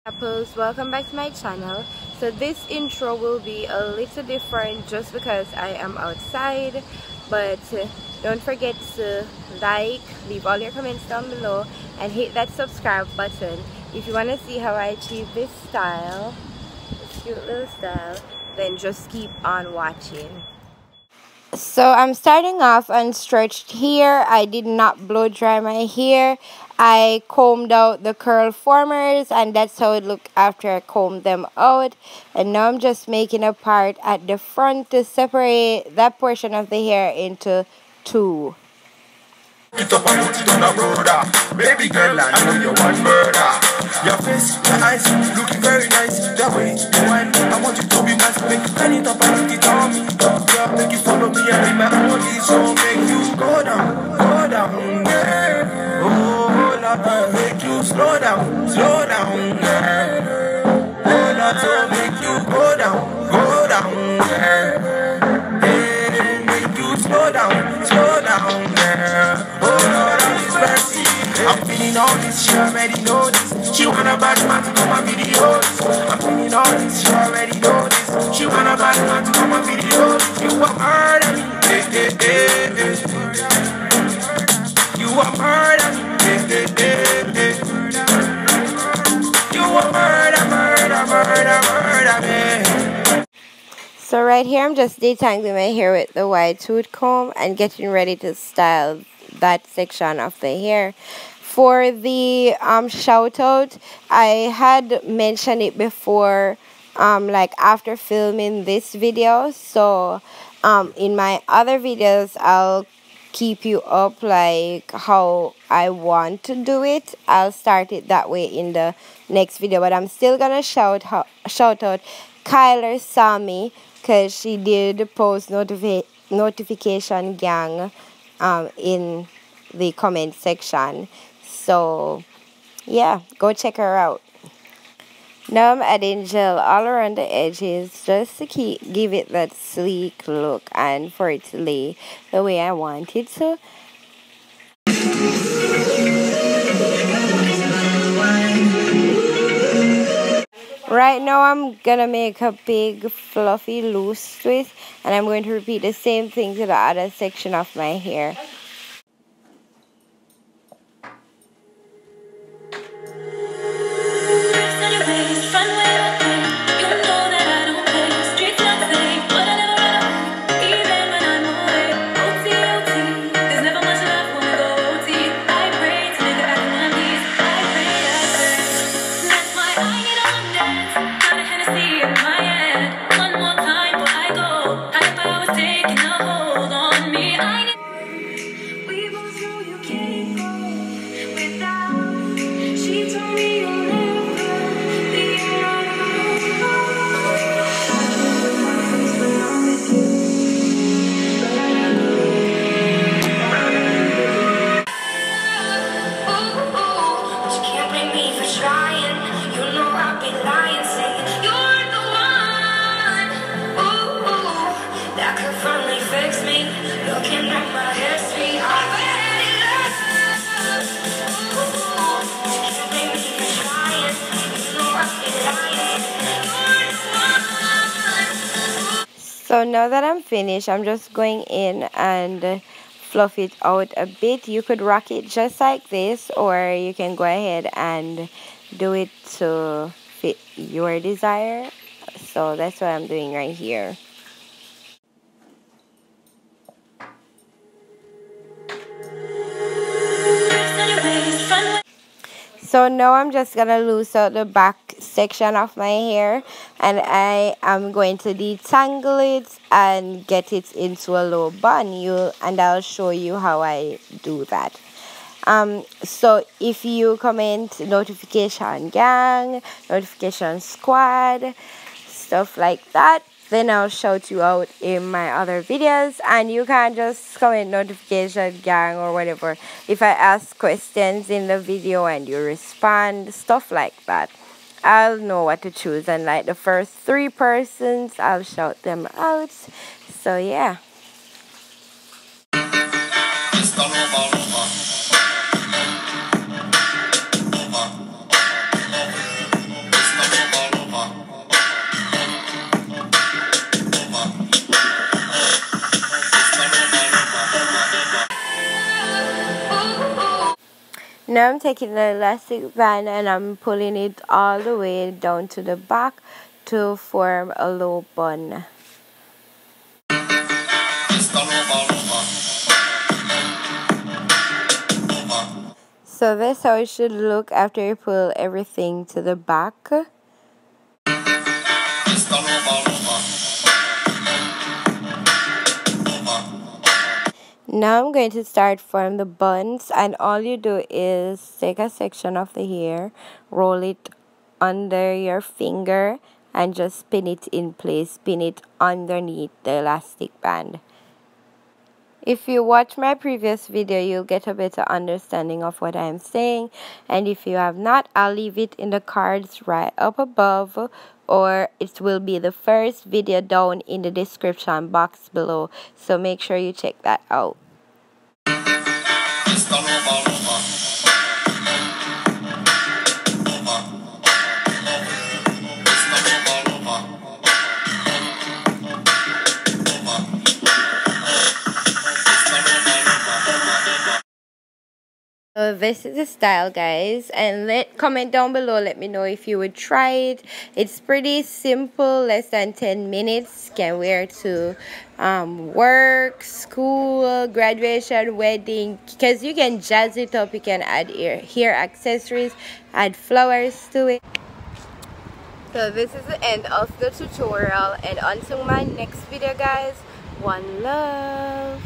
Apples, welcome back to my channel. So this intro will be a little different just because I am outside, but don't forget to like, leave all your comments down below, and hit that subscribe button if you want to see how I achieve this style, this cute little style. Then just keep on watching. So I'm starting off unstretched here. I did not blow dry my hair. I combed out the curl formers, and that's how it looked after I combed them out. And now I'm just making a part at the front to separate that portion of the hair into two. It up and put it on a brother. Baby girl, I know you want murder. Your face, your eyes, looking very nice. The way you whine, I want you to be nice. Make you turn it up and put it on me. Girl, make you follow me and be my only. So make you go down, girl. Oh, Lord, make you slow down, girl. Oh, Lord, so make you go down, girl. Hey, make you slow down, girl. I'm feeling all this, she already know this. She want a bad man to come on videos. I'm feeling all this, she already know this. She want a bad man to come on videos. You want murder me, You want murder me, You want murder me. So right here I'm just detangling my hair with the wide tooth comb and getting ready to style that section of the hair. For the shout out, I had mentioned it before, like after filming this video. So in my other videos I'll keep you up like how I want to do it. I'll start it that way in the next video, but I'm still gonna shout out Kyler Sammy, because she did post notification gang in the comment section. So yeah, go check her out. Now I'm adding gel all around the edges just to give it that sleek look and for it to lay the way I want it to. Right now I'm gonna make a big fluffy loose twist, and I'm going to repeat the same thing to the other section of my hair. So now that I'm finished, I'm just going in and fluff it out a bit. You could rock it just like this, or you can go ahead and do it to fit your desire. So that's what I'm doing right here. So now I'm just gonna loose out the back section of my hair, and I am going to detangle it and get it into a low bun. And I'll show you how I do that. So if you comment notification gang, notification squad, stuff like that, then I'll shout you out in my other videos. And you can just comment notification gang or whatever if I ask questions in the video and you respond, stuff like that. I'll know what to choose, and like the first 3 persons I'll shout them out. So yeah. Now I'm taking the elastic band and I'm pulling it all the way down to the back to form a low bun. So that's how it should look after you pull everything to the back. Now I'm going to start from the buns, and all you do is take a section of the hair, roll it under your finger and just spin it in place, spin it underneath the elastic band. If you watch my previous video, you'll get a better understanding of what I'm saying, and if you have not, I'll leave it in the cards right up above, or it will be the first video down in the description box below, so make sure you check that out. So this is the style, guys, and comment down below, let me know if you would try it. It's pretty simple, less than 10 minutes, can wear to work, school, graduation, wedding, because you can jazz it up. You can add hair accessories, add flowers to it. So this is the end of the tutorial, and until my next video, guys, one love.